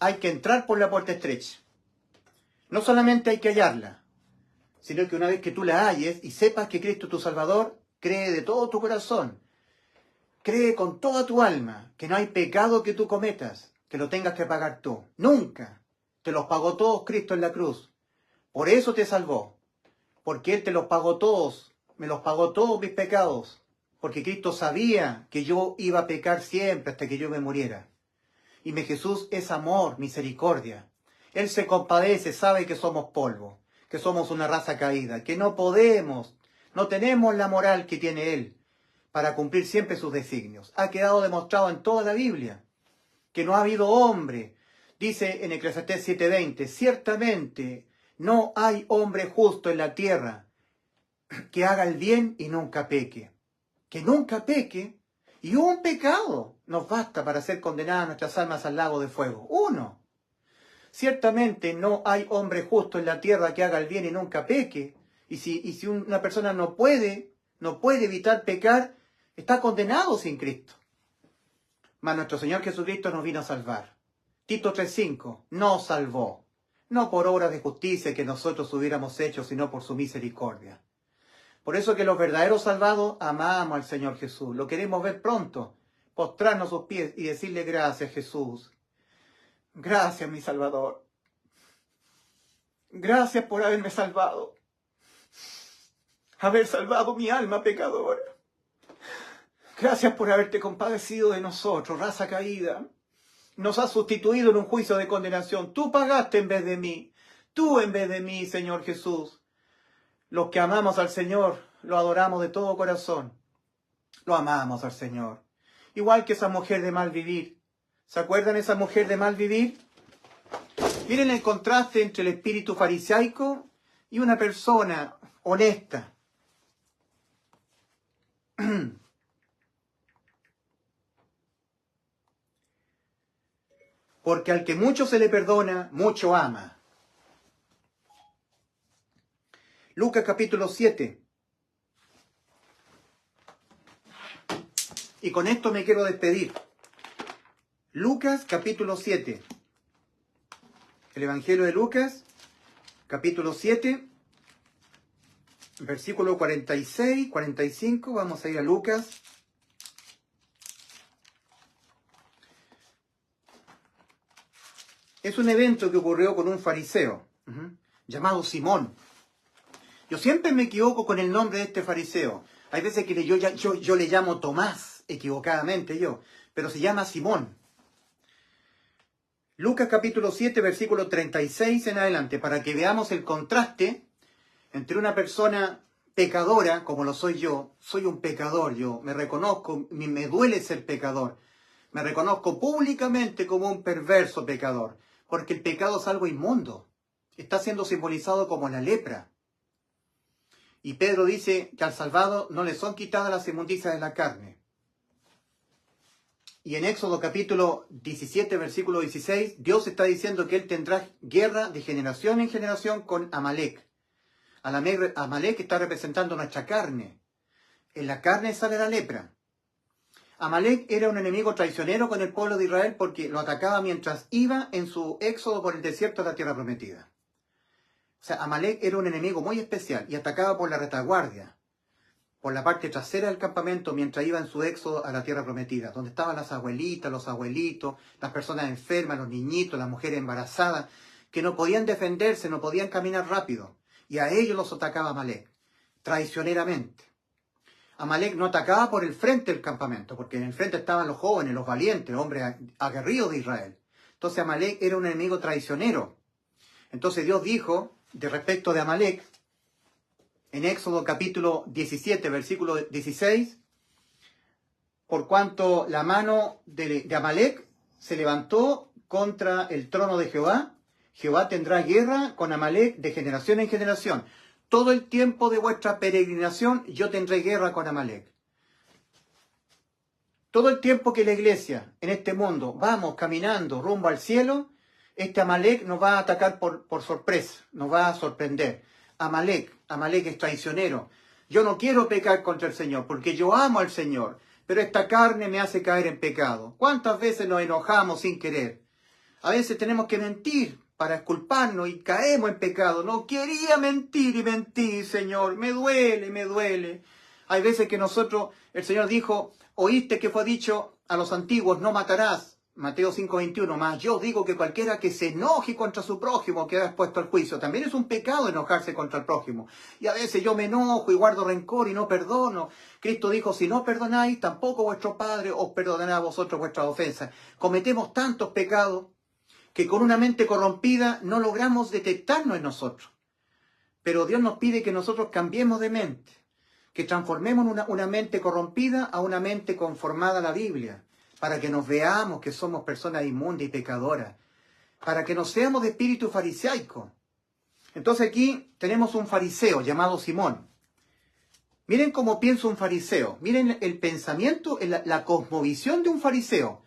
hay que entrar por la puerta estrecha. No solamente hay que hallarla, sino que una vez que tú la halles y sepas que Cristo es tu Salvador, cree de todo tu corazón, cree con toda tu alma que no hay pecado que tú cometas, que lo tengas que pagar tú. Nunca. Te los pagó todos Cristo en la cruz. Por eso te salvó. Porque Él te los pagó todos. Me los pagó todos mis pecados. Porque Cristo sabía que yo iba a pecar siempre hasta que yo me muriera. Y mi Jesús es amor, misericordia. Él se compadece, sabe que somos polvo, que somos una raza caída, que no podemos, no tenemos la moral que tiene Él para cumplir siempre sus designios. Ha quedado demostrado en toda la Biblia que no ha habido hombre. Dice en Eclesiastés 7:20, ciertamente no hay hombre justo en la tierra que haga el bien y nunca peque. Que nunca peque. Y un pecado nos basta para ser condenadas nuestras almas al lago de fuego. Uno. Ciertamente no hay hombre justo en la tierra que haga el bien y nunca peque. Y si una persona no puede evitar pecar, está condenado sin Cristo. Mas nuestro Señor Jesucristo nos vino a salvar. Tito 3:5, nos salvó. No por obras de justicia que nosotros hubiéramos hecho, sino por su misericordia. Por eso que los verdaderos salvados amamos al Señor Jesús. Lo queremos ver pronto, postrarnos a sus pies y decirle gracias, Jesús. Gracias, mi Salvador. Gracias por haberme salvado. Haber salvado mi alma pecadora. Gracias por haberte compadecido de nosotros, raza caída. Nos has sustituido en un juicio de condenación. Tú pagaste en vez de mí. Tú en vez de mí, Señor Jesús. Los que amamos al Señor, lo adoramos de todo corazón. Lo amamos al Señor. Igual que esa mujer de mal vivir. ¿Se acuerdan de esa mujer de mal vivir? Miren el contraste entre el espíritu farisaico y una persona honesta. Porque al que mucho se le perdona, mucho ama. Lucas capítulo 7. Y con esto me quiero despedir. Lucas capítulo 7. El Evangelio de Lucas, capítulo 7, versículo 46, 45. Vamos a ir a Lucas. Es un evento que ocurrió con un fariseo llamado Simón. Yo siempre me equivoco con el nombre de este fariseo. Hay veces que yo le llamo Tomás, equivocadamente pero se llama Simón. Lucas capítulo 7, versículo 36 en adelante, para que veamos el contraste entre una persona pecadora, como lo soy yo. Soy un pecador, yo me reconozco, me duele ser pecador. Me reconozco públicamente como un perverso pecador, porque el pecado es algo inmundo. Está siendo simbolizado como la lepra. Y Pedro dice que al salvado no le son quitadas las inmundicias de la carne. Y en Éxodo capítulo 17, versículo 16, Dios está diciendo que Él tendrá guerra de generación en generación con Amalek. Amalek está representando nuestra carne. En la carne sale la lepra. Amalek era un enemigo traicionero con el pueblo de Israel porque lo atacaba mientras iba en su éxodo por el desierto de la tierra prometida. O sea, Amalek era un enemigo muy especial y atacaba por la retaguardia, por la parte trasera del campamento mientras iba en su éxodo a la tierra prometida, donde estaban las abuelitas, los abuelitos, las personas enfermas, los niñitos, las mujeres embarazadas, que no podían defenderse, no podían caminar rápido. Y a ellos los atacaba Amalek, traicioneramente. Amalek no atacaba por el frente del campamento, porque en el frente estaban los jóvenes, los valientes, hombres aguerridos de Israel. Entonces Amalek era un enemigo traicionero. Entonces Dios dijo, de respecto de Amalek, en Éxodo capítulo 17, versículo 16, por cuanto la mano de Amalek se levantó contra el trono de Jehová, Jehová tendrá guerra con Amalek de generación en generación. Todo el tiempo de vuestra peregrinación yo tendré guerra con Amalek. Todo el tiempo que la iglesia en este mundo vamos caminando rumbo al cielo, este Amalek nos va a atacar por sorpresa, nos va a sorprender. Amalek es traicionero. Yo no quiero pecar contra el Señor porque yo amo al Señor, pero esta carne me hace caer en pecado. ¿Cuántas veces nos enojamos sin querer? A veces tenemos que mentir para exculparnos y caemos en pecado. No quería mentir y mentir, Señor. Me duele, me duele. Hay veces que nosotros, el Señor dijo, oíste que fue dicho a los antiguos, no matarás. Mateo 5:21, mas yo digo que cualquiera que se enoje contra su prójimo queda expuesto al juicio. También es un pecado enojarse contra el prójimo. Y a veces yo me enojo y guardo rencor y no perdono. Cristo dijo, si no perdonáis, tampoco vuestro Padre os perdonará a vosotros vuestras ofensas. Cometemos tantos pecados que con una mente corrompida no logramos detectarnos en nosotros. Pero Dios nos pide que nosotros cambiemos de mente, que transformemos una mente corrompida a una mente conformada a la Biblia, para que nos veamos que somos personas inmundas y pecadoras, para que no seamos de espíritu farisaico. Entonces aquí tenemos un fariseo llamado Simón. Miren cómo piensa un fariseo, miren el pensamiento, la cosmovisión de un fariseo.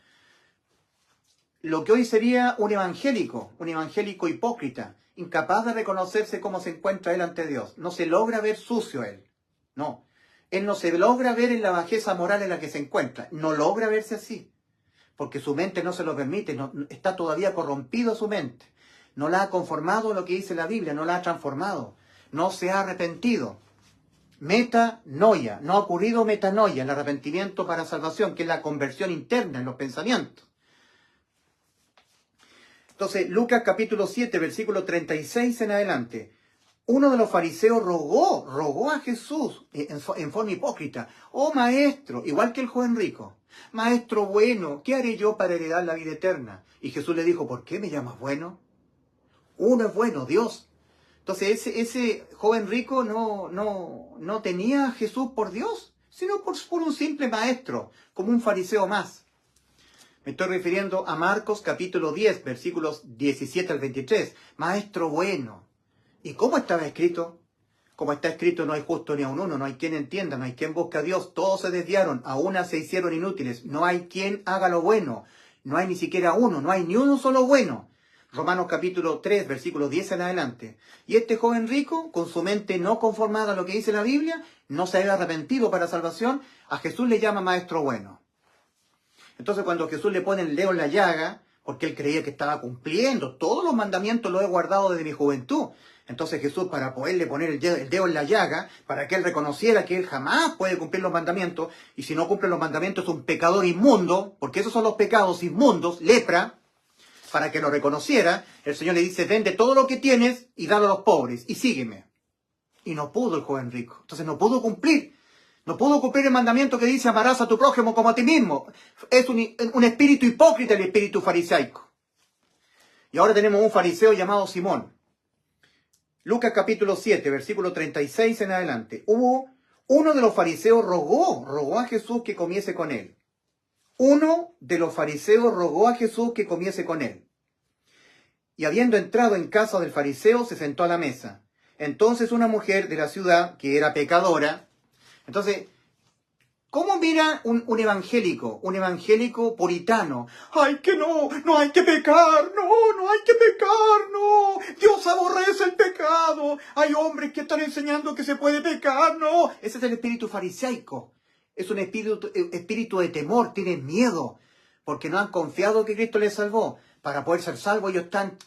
Lo que hoy sería un evangélico hipócrita, incapaz de reconocerse cómo se encuentra él ante Dios. No se logra ver sucio él, no. Él no se logra ver en la bajeza moral en la que se encuentra. No logra verse así. Porque su mente no se lo permite. No, está todavía corrompido su mente. No la ha conformado a lo que dice la Biblia. No la ha transformado. No se ha arrepentido. Metanoia. No ha ocurrido metanoia, el arrepentimiento para salvación, que es la conversión interna en los pensamientos. Entonces, Lucas capítulo 7, versículo 36 en adelante. Uno de los fariseos rogó a Jesús en forma hipócrita. Oh maestro, igual que el joven rico. Maestro bueno, ¿qué haré yo para heredar la vida eterna? Y Jesús le dijo, ¿por qué me llamas bueno? Uno es bueno, Dios. Entonces ese joven rico no tenía a Jesús por Dios, sino por un simple maestro, como un fariseo más. Me estoy refiriendo a Marcos capítulo 10, versículos 17 al 23. Maestro bueno. ¿Y cómo estaba escrito? Como está escrito, no hay justo ni a un uno, no hay quien entienda, no hay quien busque a Dios. Todos se desviaron, a una se hicieron inútiles. No hay quien haga lo bueno. No hay ni siquiera uno, no hay ni uno solo bueno. Romanos capítulo 3, versículos 10 en adelante. Y este joven rico, con su mente no conformada a lo que dice la Biblia, no se había arrepentido para salvación, a Jesús le llama maestro bueno. Entonces cuando Jesús le pone el dedo en la llaga, porque él creía que estaba cumpliendo, todos los mandamientos los he guardado desde mi juventud. Entonces Jesús, para poderle poner el dedo en la llaga, para que él reconociera que él jamás puede cumplir los mandamientos, y si no cumple los mandamientos es un pecador inmundo, porque esos son los pecados inmundos, lepra, para que lo reconociera, el Señor le dice, vende todo lo que tienes y dalo a los pobres, y sígueme. Y no pudo el joven rico. Entonces no pudo cumplir. No pudo cumplir el mandamiento que dice, amarás a tu prójimo como a ti mismo. Es un espíritu hipócrita el espíritu farisaico. Y ahora tenemos un fariseo llamado Simón. Lucas capítulo 7, versículo 36 en adelante. Uno de los fariseos rogó a Jesús que comiese con él. Uno de los fariseos rogó a Jesús que comiese con él. Y habiendo entrado en casa del fariseo, se sentó a la mesa. Entonces una mujer de la ciudad, que era pecadora. Entonces, ¿cómo mira un evangélico puritano? ¡Ay, que no hay que pecar! ¡No hay que pecar! ¡No! ¡Dios aborrece el pecado! ¡Hay hombres que están enseñando que se puede pecar! ¡No! Ese es el espíritu farisaico. Es un espíritu de temor, tienen miedo, porque no han confiado que Cristo les salvó. Para poder ser salvos ellos están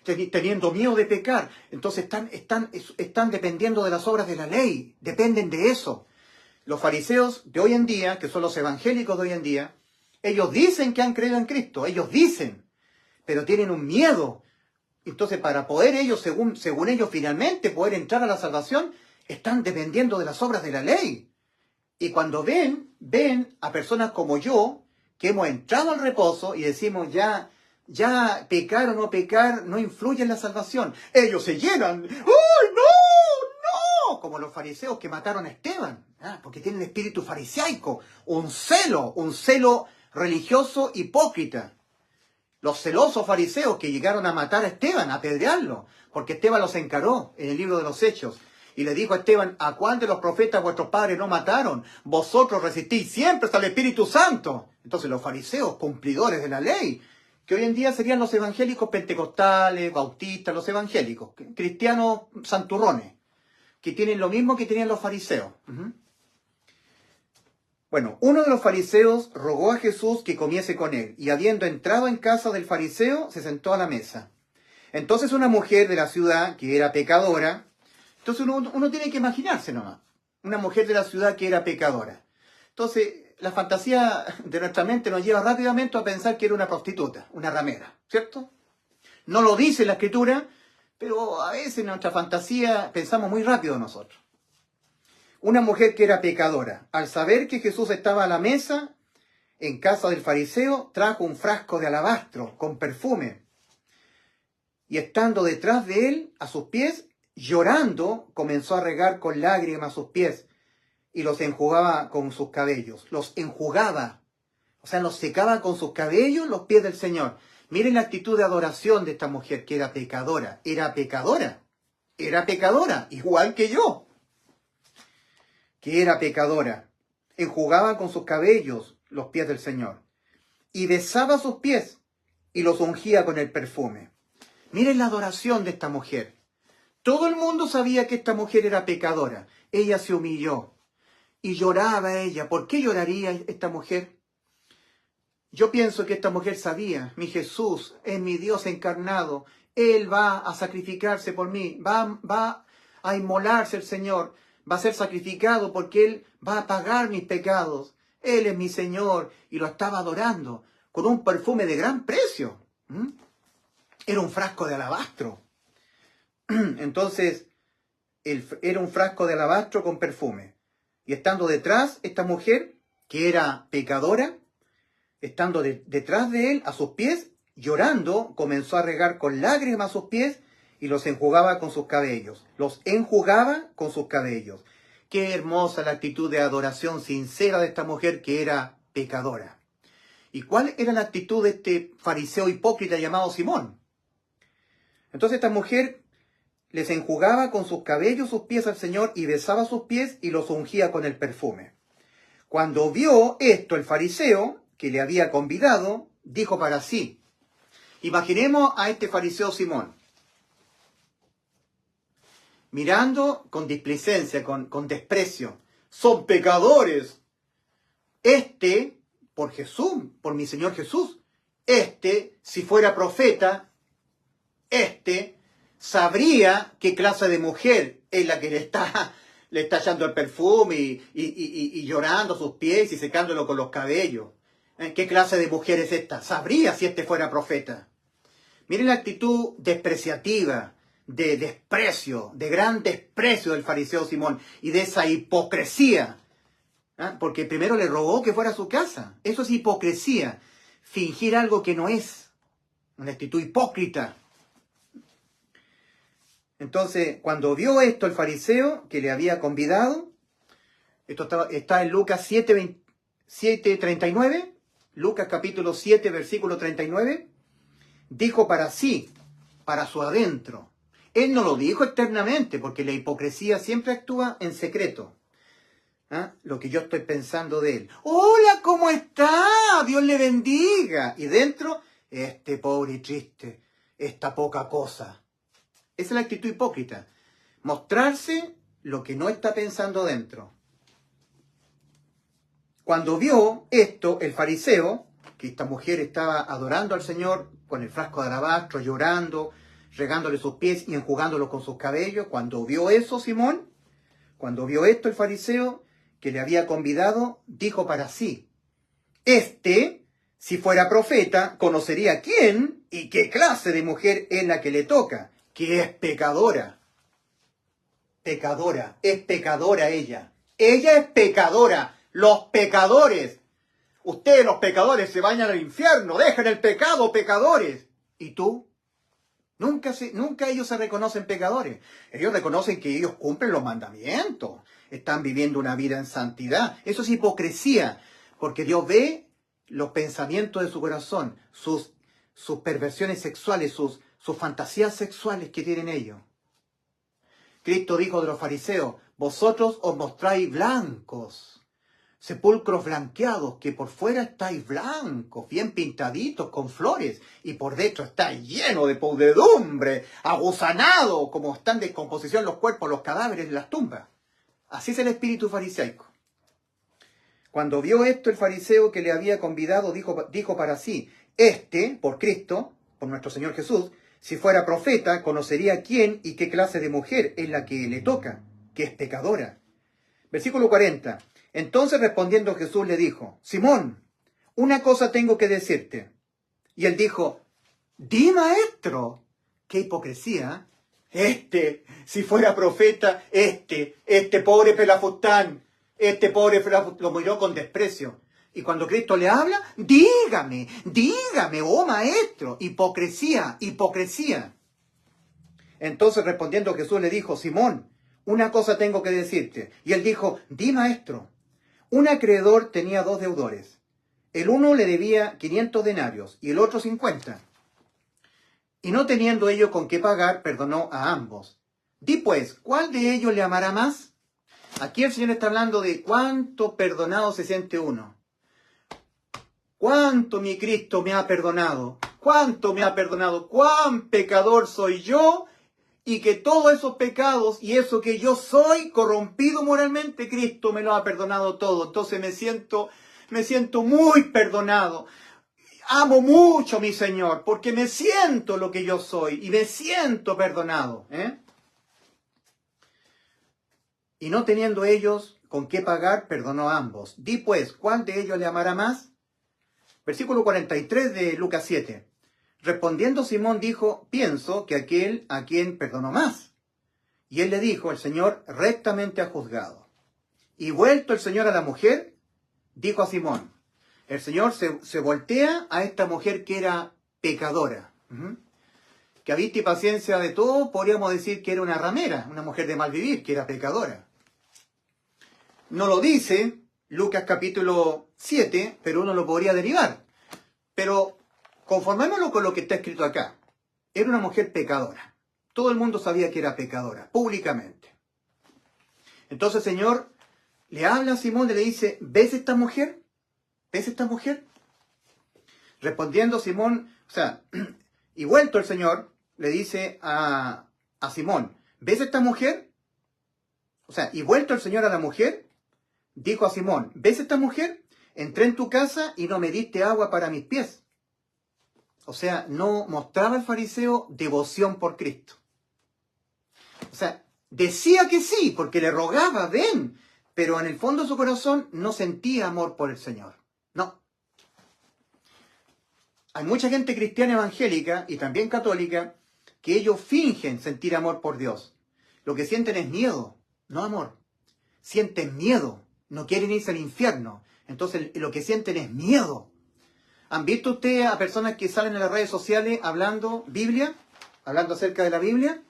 teniendo miedo de pecar. Entonces están dependiendo de las obras de la ley, dependen de eso. Los fariseos de hoy en día, que son los evangélicos de hoy en día, ellos dicen que han creído en Cristo, ellos dicen, pero tienen un miedo. Entonces para poder ellos, según ellos finalmente, poder entrar a la salvación, están dependiendo de las obras de la ley. Y cuando ven a personas como yo, que hemos entrado al reposo y decimos ya pecar o no pecar no influye en la salvación. Ellos se llenan. ¡Ay, no! Como los fariseos que mataron a Esteban, porque tienen espíritu farisaico, un celo religioso hipócrita. Los celosos fariseos que llegaron a matar a Esteban, a apedrearlo, porque Esteban los encaró en el libro de los Hechos. Y le dijo a Esteban, ¿a cuál de los profetas vuestros padres no mataron? Vosotros resistís siempre hasta el Espíritu Santo. Entonces los fariseos, cumplidores de la ley, que hoy en día serían los evangélicos pentecostales, bautistas, los evangélicos, cristianos santurrones, que tienen lo mismo que tenían los fariseos. Bueno, uno de los fariseos rogó a Jesús que comiese con él, y habiendo entrado en casa del fariseo, se sentó a la mesa. Entonces una mujer de la ciudad, que era pecadora, entonces uno tiene que imaginarse nomás, una mujer de la ciudad que era pecadora. Entonces, la fantasía de nuestra mente nos lleva rápidamente a pensar que era una prostituta, una ramera, ¿cierto? No lo dice la Escritura, pero a veces en nuestra fantasía pensamos muy rápido nosotros. Una mujer que era pecadora, al saber que Jesús estaba a la mesa en casa del fariseo, trajo un frasco de alabastro con perfume. Y estando detrás de él, a sus pies, llorando, comenzó a regar con lágrimas sus pies y los enjugaba con sus cabellos. Los enjugaba, o sea, los secaba con sus cabellos los pies del Señor. Miren la actitud de adoración de esta mujer que era pecadora. Era pecadora. Era pecadora, igual que yo. Que era pecadora. Enjugaba con sus cabellos los pies del Señor. Y besaba sus pies y los ungía con el perfume. Miren la adoración de esta mujer. Todo el mundo sabía que esta mujer era pecadora. Ella se humilló. Y lloraba ella. ¿Por qué lloraría esta mujer? Yo pienso que esta mujer sabía, mi Jesús es mi Dios encarnado, Él va a sacrificarse por mí, va a inmolarse el Señor, va a ser sacrificado porque Él va a pagar mis pecados. Él es mi Señor y lo estaba adorando con un perfume de gran precio. Era un frasco de alabastro. Entonces, era un frasco de alabastro con perfume. Y estando detrás, esta mujer, que era pecadora, estando detrás de él, a sus pies, llorando, comenzó a regar con lágrimas sus pies y los enjugaba con sus cabellos. Los enjugaba con sus cabellos. Qué hermosa la actitud de adoración sincera de esta mujer que era pecadora. ¿Y cuál era la actitud de este fariseo hipócrita llamado Simón? Entonces esta mujer les enjugaba con sus cabellos sus pies al Señor y besaba sus pies y los ungía con el perfume. Cuando vio esto el fariseo, que le había convidado, dijo para sí. Imaginemos a este fariseo Simón, mirando con displicencia, con desprecio. Son pecadores. Por Jesús, por mi Señor Jesús, si fuera profeta, sabría qué clase de mujer es la que le está echando el perfume y llorando a sus pies y secándolo con los cabellos. ¿Qué clase de mujer es esta? Sabría si fuera profeta. Miren la actitud despreciativa, de desprecio, de gran desprecio del fariseo Simón y de esa hipocresía. Porque primero le rogó que fuera a su casa. Eso es hipocresía. Fingir algo que no es. Una actitud hipócrita. Entonces, cuando vio esto el fariseo que le había convidado, esto está en Lucas 7:39, Lucas capítulo 7, versículo 39, dijo para sí, para su adentro. Él no lo dijo externamente, porque la hipocresía siempre actúa en secreto. Lo que yo estoy pensando de él. ¡Hola, ¿cómo está? Dios le bendiga. Y dentro, pobre y triste, esta poca cosa. Esa es la actitud hipócrita. Mostrarse lo que no está pensando dentro. Cuando vio esto, el fariseo, que esta mujer estaba adorando al Señor con el frasco de alabastro, llorando, regándole sus pies y enjugándolos con sus cabellos, cuando vio eso, Simón, cuando vio esto el fariseo que le había convidado, dijo para sí, si fuera profeta, conocería quién y qué clase de mujer es la que le toca, que es pecadora. Pecadora, es pecadora ella. Ella es pecadora. Los pecadores. Ustedes los pecadores se vayan al infierno. Dejen el pecado, pecadores. ¿Y tú? Nunca ellos se reconocen pecadores. Ellos reconocen que ellos cumplen los mandamientos. Están viviendo una vida en santidad. Eso es hipocresía. Porque Dios ve los pensamientos de su corazón. Sus perversiones sexuales, sus fantasías sexuales que tienen ellos. Cristo dijo de los fariseos, vosotros os mostráis blancos, sepulcros blanqueados, que por fuera estáis blancos, bien pintaditos con flores, y por dentro estáis lleno de podredumbre, agusanado, como están en descomposición los cuerpos, los cadáveres de las tumbas. Así es el espíritu fariseico. Cuando vio esto, el fariseo que le había convidado dijo para sí, por Cristo, por nuestro Señor Jesús, si fuera profeta, conocería quién y qué clase de mujer es la que le toca, que es pecadora. Versículo 40. Entonces respondiendo Jesús le dijo, Simón, una cosa tengo que decirte. Y él dijo, di, maestro. ¡Qué hipocresía! Si fuera profeta, pobre pelafustán, lo miró con desprecio. Y cuando Cristo le habla, dígame, oh maestro, hipocresía. Entonces respondiendo Jesús le dijo, Simón, una cosa tengo que decirte. Y él dijo, di, maestro. Un acreedor tenía 2 deudores. El uno le debía 500 denarios y el otro 50. Y no teniendo ellos con qué pagar, perdonó a ambos. Di pues, ¿cuál de ellos le amará más? Aquí el Señor está hablando de cuánto perdonado se siente uno. ¿Cuánto mi Cristo me ha perdonado? ¿Cuánto me ha perdonado? ¿Cuán pecador soy yo? Y que todos esos pecados y eso que yo soy corrompido moralmente, Cristo me lo ha perdonado todo. Entonces me siento muy perdonado. Amo mucho a mi Señor porque me siento lo que yo soy y me siento perdonado. Y no teniendo ellos con qué pagar, perdonó a ambos. Di pues, ¿cuál de ellos le amará más? Versículo 43 de Lucas 7. Respondiendo Simón dijo, pienso que aquel a quien perdonó más. Y él le dijo, el Señor rectamente ha juzgado. Y vuelto el Señor a la mujer, dijo a Simón, el Señor se voltea a esta mujer que era pecadora, que a vista y paciencia de todo podríamos decir que era una ramera, una mujer de mal vivir, que era pecadora. No lo dice Lucas capítulo 7, pero uno lo podría derivar. Pero conformémoslo con lo que está escrito acá. Era una mujer pecadora. Todo el mundo sabía que era pecadora, públicamente. Entonces el Señor le habla a Simón y le dice, ¿ves esta mujer? ¿Ves esta mujer? Respondiendo Simón, y vuelto el Señor, le dice a Simón, ¿ves esta mujer? Y vuelto el Señor a la mujer, dijo a Simón, ¿ves esta mujer? Entré en tu casa y no me diste agua para mis pies. No mostraba el fariseo devoción por Cristo. Decía que sí, porque le rogaba, ven, pero en el fondo de su corazón no sentía amor por el Señor. No. Hay mucha gente cristiana evangélica y también católica que ellos fingen sentir amor por Dios. Lo que sienten es miedo, no amor. Sienten miedo, no quieren irse al infierno. Entonces lo que sienten es miedo. ¿Han visto ustedes a personas que salen en las redes sociales hablando Biblia? Hablando acerca de la Biblia.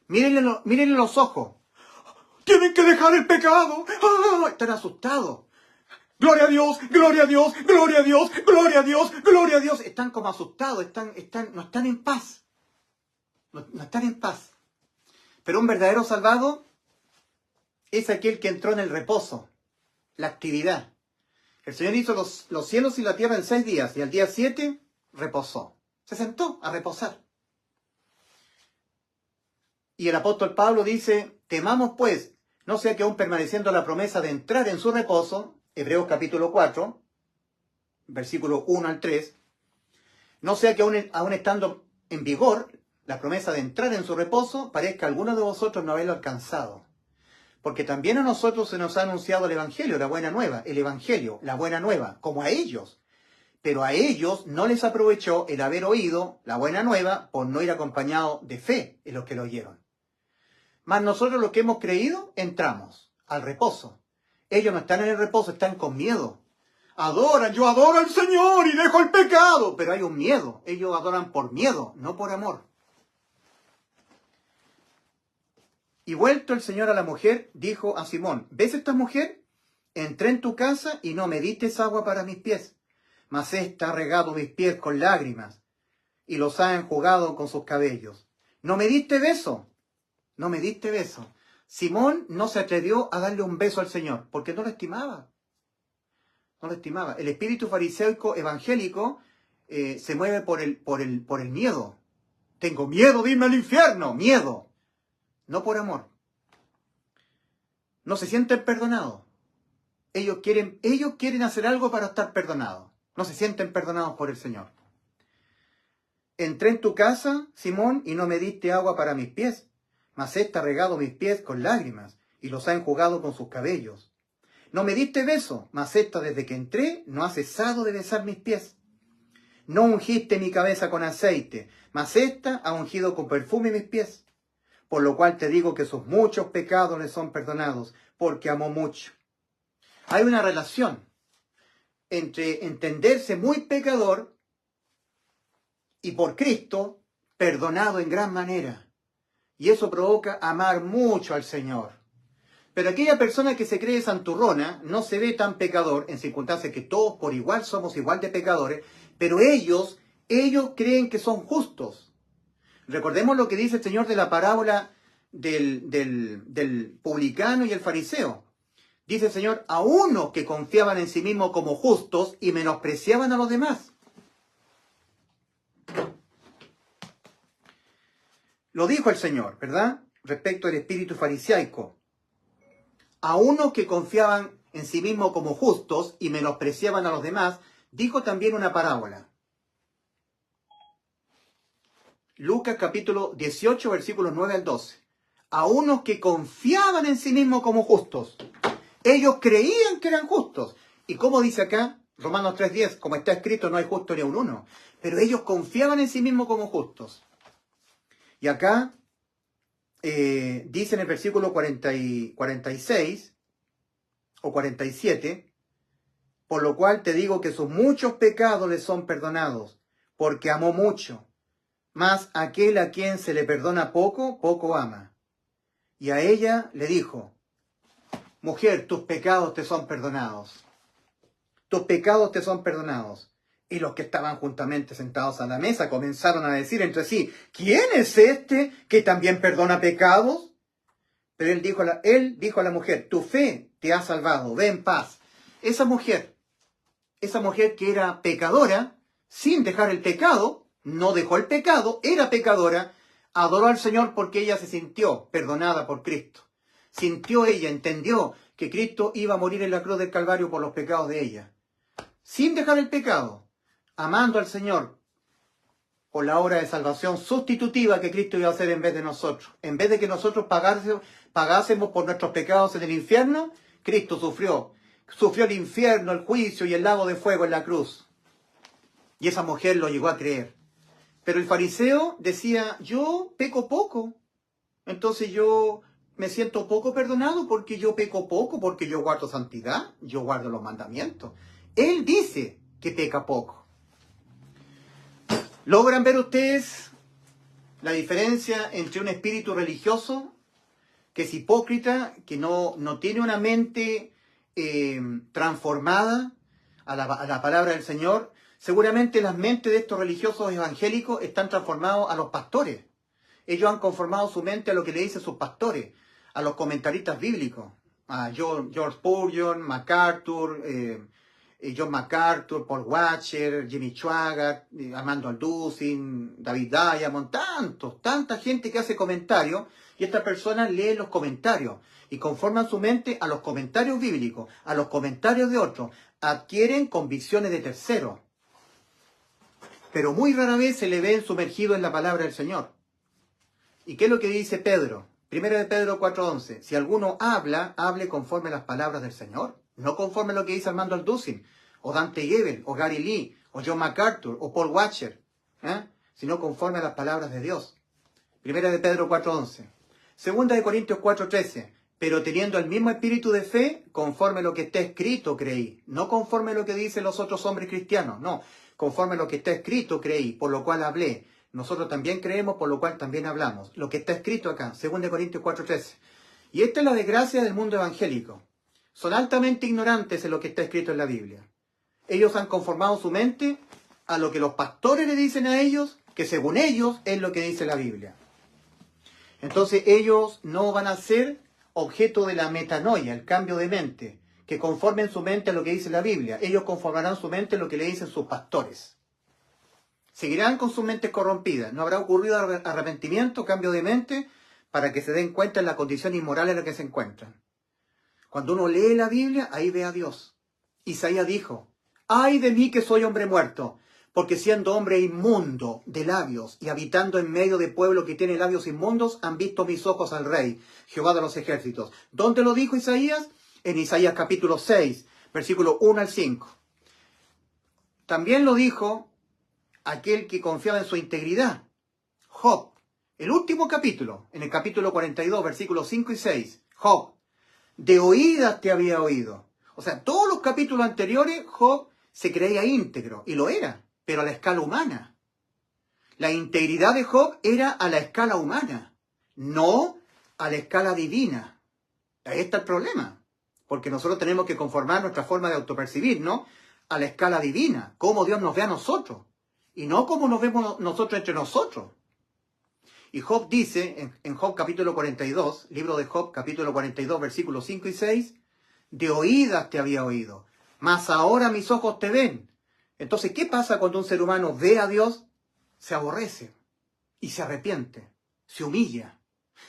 Mírenle los ojos. ¡Tienen que dejar el pecado! ¡Ah! Están asustados. ¡Gloria a Dios! ¡Gloria a Dios! ¡Gloria a Dios! ¡Gloria a Dios! ¡Gloria a Dios! Están como asustados, no están en paz. No están en paz. Pero un verdadero salvado es aquel que entró en el reposo, la actividad. El Señor hizo los cielos y la tierra en 6 días y al día 7 reposó. Se sentó a reposar. Y el apóstol Pablo dice, temamos pues, no sea que aún permaneciendo la promesa de entrar en su reposo, Hebreos capítulo 4, versículo 1 al 3, no sea que aún estando en vigor la promesa de entrar en su reposo, parezca a alguno de vosotros no haberlo alcanzado. Porque también a nosotros se nos ha anunciado el Evangelio, la buena nueva, el Evangelio, la buena nueva, como a ellos. Pero a ellos no les aprovechó el haber oído la buena nueva por no ir acompañado de fe en los que lo oyeron. Mas nosotros los que hemos creído, entramos al reposo. Ellos no están en el reposo, están con miedo. Adoran, yo adoro al Señor y dejo el pecado. Pero hay un miedo, ellos adoran por miedo, no por amor. Y vuelto el Señor a la mujer, dijo a Simón, ¿ves esta mujer? Entré en tu casa y no me diste agua para mis pies, mas ésta ha regado mis pies con lágrimas y los ha enjugado con sus cabellos. ¿No me diste beso? No me diste beso. Simón no se atrevió a darle un beso al Señor, porque no lo estimaba. No lo estimaba. El espíritu fariseico evangélico se mueve por el miedo. Tengo miedo de irme al infierno. Miedo. No por amor. No se sienten perdonados. Ellos quieren hacer algo para estar perdonados. No se sienten perdonados por el Señor. Entré en tu casa, Simón, y no me diste agua para mis pies, mas ésta ha regado mis pies con lágrimas, y los ha enjugado con sus cabellos. No me diste beso, mas ésta desde que entré no ha cesado de besar mis pies. No ungiste mi cabeza con aceite, mas ésta ha ungido con perfume mis pies. Por lo cual te digo que sus muchos pecados le son perdonados, porque amó mucho. Hay una relación entre entenderse muy pecador y por Cristo perdonado en gran manera. Y eso provoca amar mucho al Señor. Pero aquella persona que se cree santurrona no se ve tan pecador, en circunstancias que todos por igual somos igual de pecadores, pero ellos creen que son justos. Recordemos lo que dice el Señor de la parábola del publicano y el fariseo. Dice el Señor, a unos que confiaban en sí mismos como justos y menospreciaban a los demás. Lo dijo el Señor, ¿verdad? Respecto al espíritu farisaico. A unos que confiaban en sí mismos como justos y menospreciaban a los demás, dijo también una parábola. Lucas capítulo 18, versículos 9 al 12. A unos que confiaban en sí mismos como justos. Ellos creían que eran justos. Y como dice acá, Romanos 3:10, como está escrito, no hay justo ni un uno. Pero ellos confiaban en sí mismos como justos. Y acá dice en el versículo 46 o 47, por lo cual te digo que sus muchos pecados le son perdonados, porque amó mucho. Mas aquel a quien se le perdona poco, poco ama. Y a ella le dijo, mujer, tus pecados te son perdonados. Tus pecados te son perdonados. Y los que estaban juntamente sentados a la mesa comenzaron a decir entre sí, ¿quién es este que también perdona pecados? Pero él dijo a la mujer, tu fe te ha salvado, ve en paz. Esa mujer que era pecadora, sin dejar el pecado, no dejó el pecado, era pecadora, adoró al Señor porque ella se sintió perdonada por Cristo. Entendió que Cristo iba a morir en la cruz del Calvario por los pecados de ella. Sin dejar el pecado, amando al Señor por la obra de salvación sustitutiva que Cristo iba a hacer en vez de nosotros. En vez de que nosotros pagásemos por nuestros pecados en el infierno, Cristo sufrió el infierno, el juicio y el lago de fuego en la cruz. Y esa mujer lo llegó a creer. Pero el fariseo decía, yo peco poco. Entonces yo me siento poco perdonado porque yo peco poco, porque yo guardo santidad, yo guardo los mandamientos. Él dice que peca poco. ¿Logran ver ustedes la diferencia entre un espíritu religioso que es hipócrita, que no tiene una mente transformada a la palabra del Señor? Seguramente las mentes de estos religiosos evangélicos están transformados a los pastores. Ellos han conformado su mente a lo que le dicen sus pastores, a los comentaristas bíblicos, a George Spurgeon, MacArthur, John MacArthur, Paul Washer, Jimmy Swaggart, Armando Alducin, David Diamond, tanta gente que hace comentarios, y estas personas leen los comentarios y conforman su mente a los comentarios bíblicos, a los comentarios de otros, adquieren convicciones de terceros, pero muy rara vez se le ven sumergidos en la palabra del Señor. ¿Y qué es lo que dice Pedro? Primera de Pedro 4:11. Si alguno hable conforme a las palabras del Señor, no conforme a lo que dice Armando Alducin, o Dante Gebel, o Gary Lee, o John MacArthur, o Paul Washer, sino conforme a las palabras de Dios. Primera de Pedro 4:11. Segunda de Corintios 4:13. Pero teniendo el mismo espíritu de fe, conforme a lo que está escrito creí. No conforme a lo que dicen los otros hombres cristianos, no. Conforme a lo que está escrito creí, por lo cual hablé. Nosotros también creemos, por lo cual también hablamos. Lo que está escrito acá, 2 Corintios 4:13. Y esta es la desgracia del mundo evangélico. Son altamente ignorantes en lo que está escrito en la Biblia. Ellos han conformado su mente a lo que los pastores le dicen a ellos, que según ellos es lo que dice la Biblia. Entonces ellos no van a ser objeto de la metanoia, el cambio de mente, que conformen su mente a lo que dice la Biblia. Ellos conformarán su mente a lo que le dicen sus pastores. Seguirán con sus mentes corrompidas. No habrá ocurrido arrepentimiento, cambio de mente, para que se den cuenta de la condición inmoral en la que se encuentran. Cuando uno lee la Biblia, ahí ve a Dios. Isaías dijo, ¡ay de mí que soy hombre muerto! Porque siendo hombre inmundo de labios y habitando en medio de pueblo que tiene labios inmundos, han visto mis ojos al Rey, Jehová de los ejércitos. ¿Dónde lo dijo Isaías? En Isaías capítulo 6, versículo 1 al 5. También lo dijo aquel que confiaba en su integridad, Job. El último capítulo, en el capítulo 42, versículos 5 y 6. Job, de oídas te había oído. O sea, todos los capítulos anteriores, Job se creía íntegro, y lo era, pero a la escala humana. La integridad de Job era a la escala humana, no a la escala divina. Ahí está el problema, porque nosotros tenemos que conformar nuestra forma de autopercibirnos a la escala divina, cómo Dios nos ve a nosotros, y no cómo nos vemos nosotros entre nosotros. Y Job dice, en Job capítulo 42, libro de Job capítulo 42, versículos 5 y 6, de oídas te había oído, mas ahora mis ojos te ven. Entonces, ¿qué pasa cuando un ser humano ve a Dios? Se aborrece y se arrepiente, se humilla,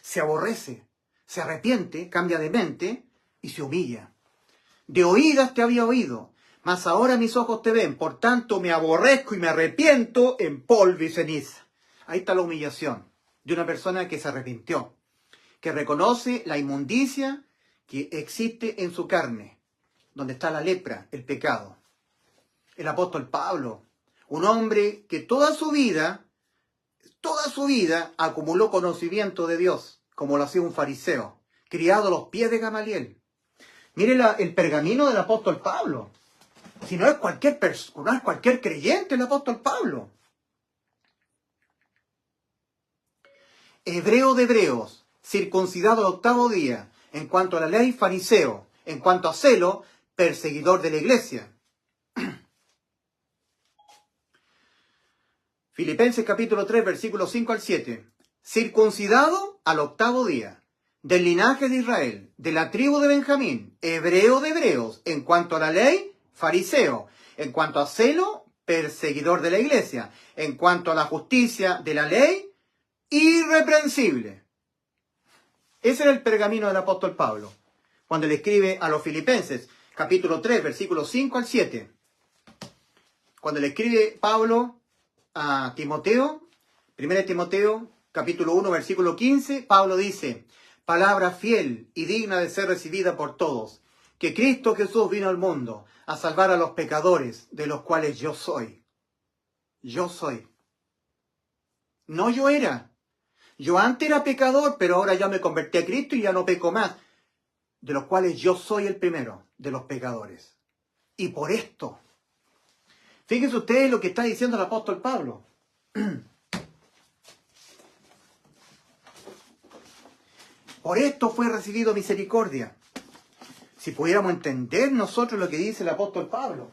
se aborrece, se arrepiente, cambia de mente y se humilla. De oídas te había oído, mas ahora mis ojos te ven, por tanto me aborrezco y me arrepiento en polvo y ceniza. Ahí está la humillación de una persona que se arrepintió, que reconoce la inmundicia que existe en su carne, donde está la lepra, el pecado. El apóstol Pablo, un hombre que toda su vida acumuló conocimiento de Dios, como lo hacía un fariseo, criado a los pies de Gamaliel. Mire el pergamino del apóstol Pablo. Si no es cualquier persona, no es cualquier creyente el apóstol Pablo. Hebreo de hebreos, circuncidado al 8º día, en cuanto a la ley, fariseo, en cuanto a celo, perseguidor de la iglesia. Filipenses capítulo 3, versículos 5 al 7. Circuncidado al 8º día, del linaje de Israel, de la tribu de Benjamín, hebreo de hebreos, en cuanto a la ley, fariseo, en cuanto a celo, perseguidor de la iglesia, en cuanto a la justicia de la ley, irreprensible. Ese era el pergamino del apóstol Pablo, cuando le escribe a los Filipenses, capítulo 3, versículos 5 al 7. Cuando le escribe Pablo a Timoteo, 1 Timoteo, capítulo 1, versículo 15, Pablo dice, palabra fiel y digna de ser recibida por todos, que Cristo Jesús vino al mundo a salvar a los pecadores, de los cuales yo soy. Yo soy. No yo era. Yo antes era pecador, pero ahora ya me convertí a Cristo y ya no peco más. De los cuales yo soy el primero de los pecadores. Y por esto, fíjense ustedes lo que está diciendo el apóstol Pablo. Por esto fue recibido misericordia. Si pudiéramos entender nosotros lo que dice el apóstol Pablo.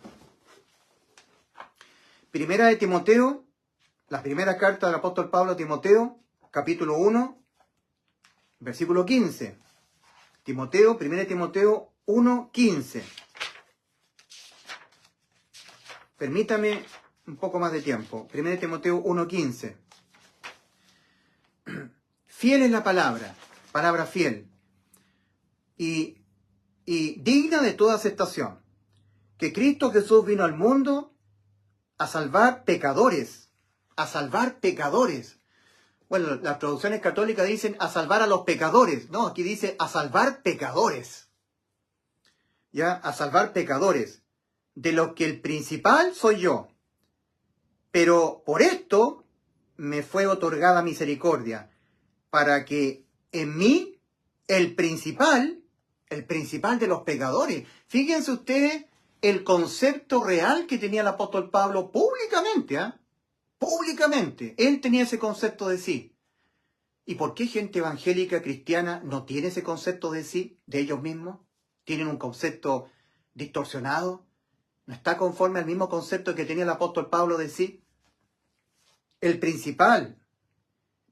Primera de Timoteo, la primera carta del apóstol Pablo a Timoteo, capítulo 1, versículo 15. Timoteo, 1 Timoteo 1, 15. Permítame un poco más de tiempo. 1 Timoteo 1, 15. Fiel es la palabra fiel, y digna de toda aceptación, que Cristo Jesús vino al mundo a salvar pecadores. A salvar pecadores. Bueno, las traducciones católicas dicen a salvar a los pecadores. No, aquí dice a salvar pecadores. Ya, a salvar pecadores. De los que el principal soy yo. Pero por esto me fue otorgada misericordia, para que en mí el principal de los pecadores. Fíjense ustedes el concepto real que tenía el apóstol Pablo públicamente, ¿eh? Públicamente. Él tenía ese concepto de sí. ¿Y por qué gente evangélica cristiana no tiene ese concepto de sí, de ellos mismos? ¿Tienen un concepto distorsionado? ¿No está conforme al mismo concepto que tenía el apóstol Pablo de sí? El principal,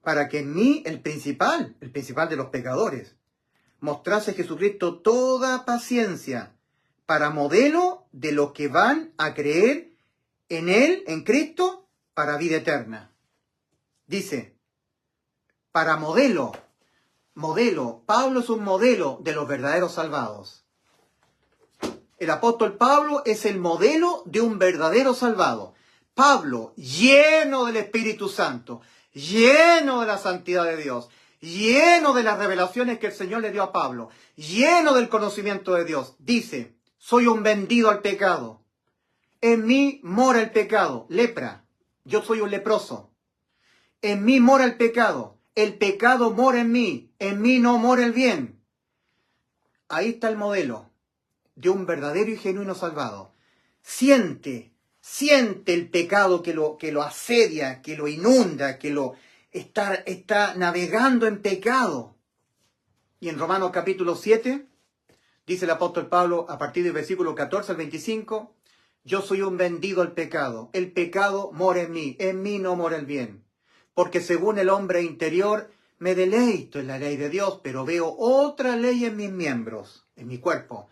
para que en mí el principal de los pecadores, mostrase Jesucristo toda paciencia, para modelo de los que van a creer en Él, en Cristo, para vida eterna. Dice, para modelo, Pablo es un modelo de los verdaderos salvados. El apóstol Pablo es el modelo de un verdadero salvado. Pablo, lleno del Espíritu Santo, lleno de la santidad de Dios, lleno de las revelaciones que el Señor le dio a Pablo, lleno del conocimiento de Dios, dice, soy un vendido al pecado. En mí mora el pecado, lepra. Yo soy un leproso. En mí mora el pecado mora en mí no mora el bien. Ahí está el modelo de un verdadero y genuino salvado. Siente el pecado que lo asedia, que lo inunda, que lo está navegando en pecado. Y en Romanos capítulo 7, dice el apóstol Pablo, a partir del versículo 14 al 25, yo soy un vendido al pecado. El pecado mora en mí no mora el bien. Porque según el hombre interior, me deleito en la ley de Dios, pero veo otra ley en mis miembros, en mi cuerpo,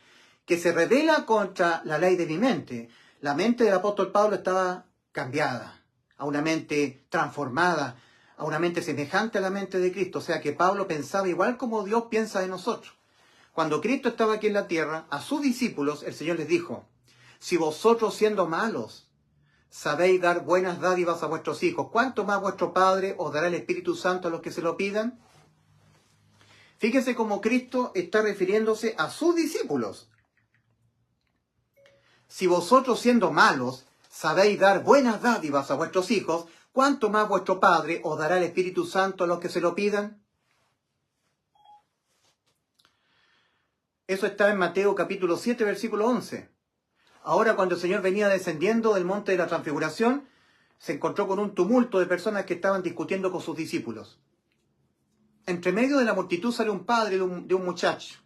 que se revela contra la ley de mi mente. La mente del apóstol Pablo estaba cambiada, a una mente transformada, a una mente semejante a la mente de Cristo. O sea que Pablo pensaba igual como Dios piensa de nosotros. Cuando Cristo estaba aquí en la tierra, a sus discípulos el Señor les dijo, si vosotros siendo malos sabéis dar buenas dádivas a vuestros hijos, ¿cuánto más vuestro Padre os dará el Espíritu Santo a los que se lo pidan? Fíjese cómo Cristo está refiriéndose a sus discípulos. Si vosotros siendo malos sabéis dar buenas dádivas a vuestros hijos, ¿cuánto más vuestro Padre os dará el Espíritu Santo a los que se lo pidan? Eso está en Mateo capítulo 7, versículo 11. Ahora cuando el Señor venía descendiendo del monte de la transfiguración, se encontró con un tumulto de personas que estaban discutiendo con sus discípulos. Entre medio de la multitud sale un padre de un muchacho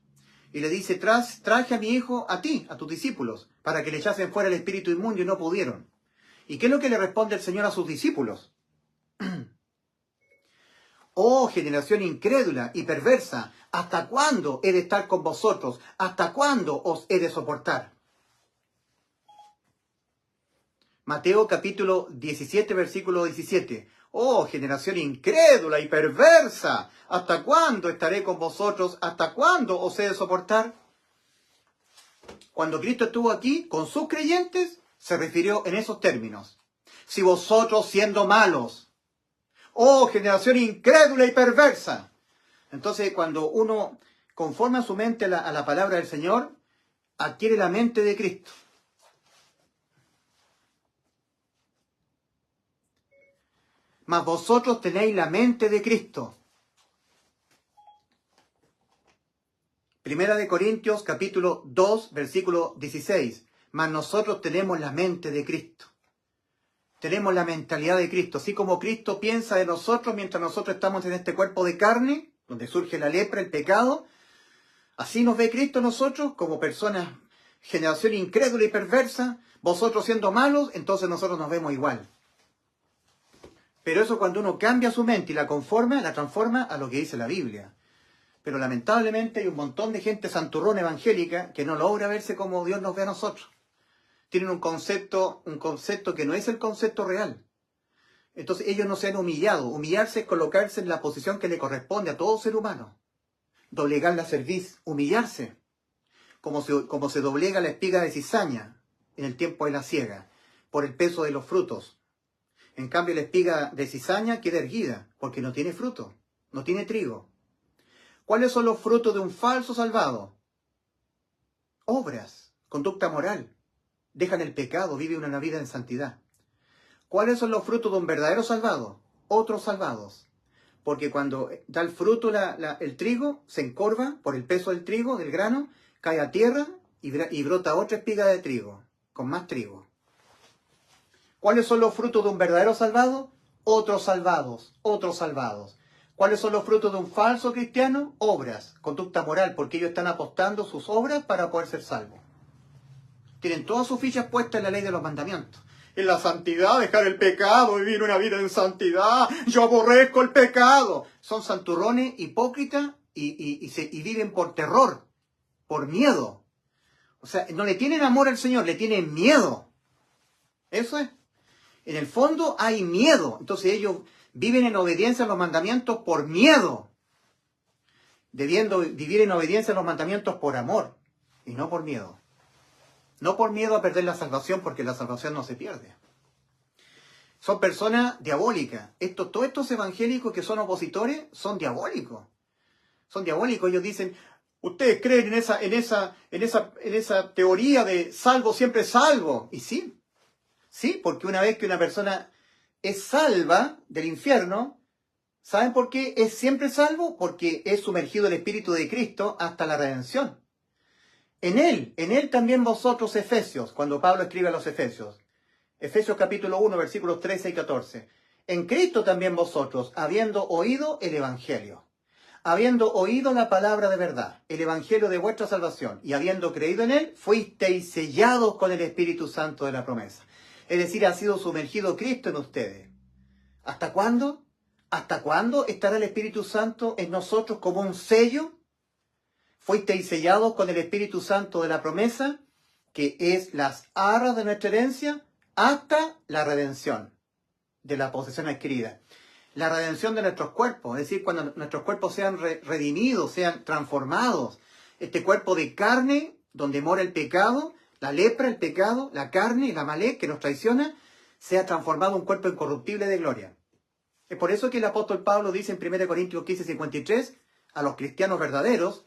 y le dice, traje a mi hijo a ti, a tus discípulos, para que le echasen fuera el espíritu inmundo y no pudieron. ¿Y qué es lo que le responde el Señor a sus discípulos? Oh, generación incrédula y perversa, ¿hasta cuándo he de estar con vosotros? ¿Hasta cuándo os he de soportar? Mateo capítulo 17, versículo 17. Oh, generación incrédula y perversa, ¿hasta cuándo estaré con vosotros? ¿Hasta cuándo os he de soportar? Cuando Cristo estuvo aquí con sus creyentes, se refirió en esos términos. Si vosotros siendo malos, oh, generación incrédula y perversa. Entonces, cuando uno conforma su mente a la palabra del Señor, adquiere la mente de Cristo. Mas vosotros tenéis la mente de Cristo. Primera de Corintios, capítulo 2, versículo 16. Mas nosotros tenemos la mente de Cristo. Tenemos la mentalidad de Cristo. Así como Cristo piensa de nosotros mientras nosotros estamos en este cuerpo de carne, donde surge la lepra, el pecado, así nos ve Cristo nosotros como personas, generación incrédula y perversa, vosotros siendo malos, entonces nosotros nos vemos igual. Pero eso cuando uno cambia su mente y la transforma a lo que dice la Biblia. Pero lamentablemente hay un montón de gente santurrona evangélica que no logra verse como Dios nos ve a nosotros. Tienen un concepto que no es el concepto real. Entonces ellos no se han humillado. Humillarse es colocarse en la posición que le corresponde a todo ser humano. Doblegar la cerviz, humillarse. Como se doblega la espiga de cizaña en el tiempo de la siega, por el peso de los frutos. En cambio, la espiga de cizaña queda erguida, porque no tiene fruto, no tiene trigo. ¿Cuáles son los frutos de un falso salvado? Obras, conducta moral. Dejan el pecado, vive una vida en santidad. ¿Cuáles son los frutos de un verdadero salvado? Otros salvados. Porque cuando da el fruto el trigo, se encorva por el peso del trigo, del grano, cae a tierra y brota otra espiga de trigo, con más trigo. ¿Cuáles son los frutos de un verdadero salvado? Otros salvados, otros salvados. ¿Cuáles son los frutos de un falso cristiano? Obras, conducta moral, porque ellos están apostando sus obras para poder ser salvos. Tienen todas sus fichas puestas en la ley de los mandamientos. En la santidad, dejar el pecado, vivir una vida en santidad. Yo aborrezco el pecado. Son santurrones, hipócritas y viven por terror, por miedo. O sea, no le tienen amor al Señor, le tienen miedo. Eso es. En el fondo hay miedo. Entonces ellos viven en obediencia a los mandamientos por miedo. Debiendo vivir en obediencia a los mandamientos por amor y no por miedo. No por miedo a perder la salvación, porque la salvación no se pierde. Son personas diabólicas. Todos estos evangélicos que son opositores son diabólicos. Son diabólicos. Ellos dicen, ustedes creen en esa teoría de salvo siempre salvo. Y sí, porque una vez que una persona es salva del infierno, ¿saben por qué es siempre salvo? Porque es sumergido el Espíritu de Cristo hasta la redención. En Él también vosotros, Efesios, cuando Pablo escribe a los Efesios, Efesios capítulo 1, versículos 13 y 14. En Cristo también vosotros, habiendo oído el Evangelio, habiendo oído la palabra de verdad, el Evangelio de vuestra salvación, y habiendo creído en Él, fuisteis sellados con el Espíritu Santo de la promesa. Es decir, ha sido sumergido Cristo en ustedes. ¿Hasta cuándo? ¿Hasta cuándo estará el Espíritu Santo en nosotros como un sello? Fuisteis sellados con el Espíritu Santo de la promesa, que es las arras de nuestra herencia, hasta la redención de la posesión adquirida. La redención de nuestros cuerpos, es decir, cuando nuestros cuerpos sean redimidos, sean transformados. Este cuerpo de carne, donde mora el pecado, la lepra, el pecado, la carne, la Amalek que nos traiciona, sea transformado en un cuerpo incorruptible de gloria. Es por eso que el apóstol Pablo dice en 1 Corintios 15, 53, a los cristianos verdaderos,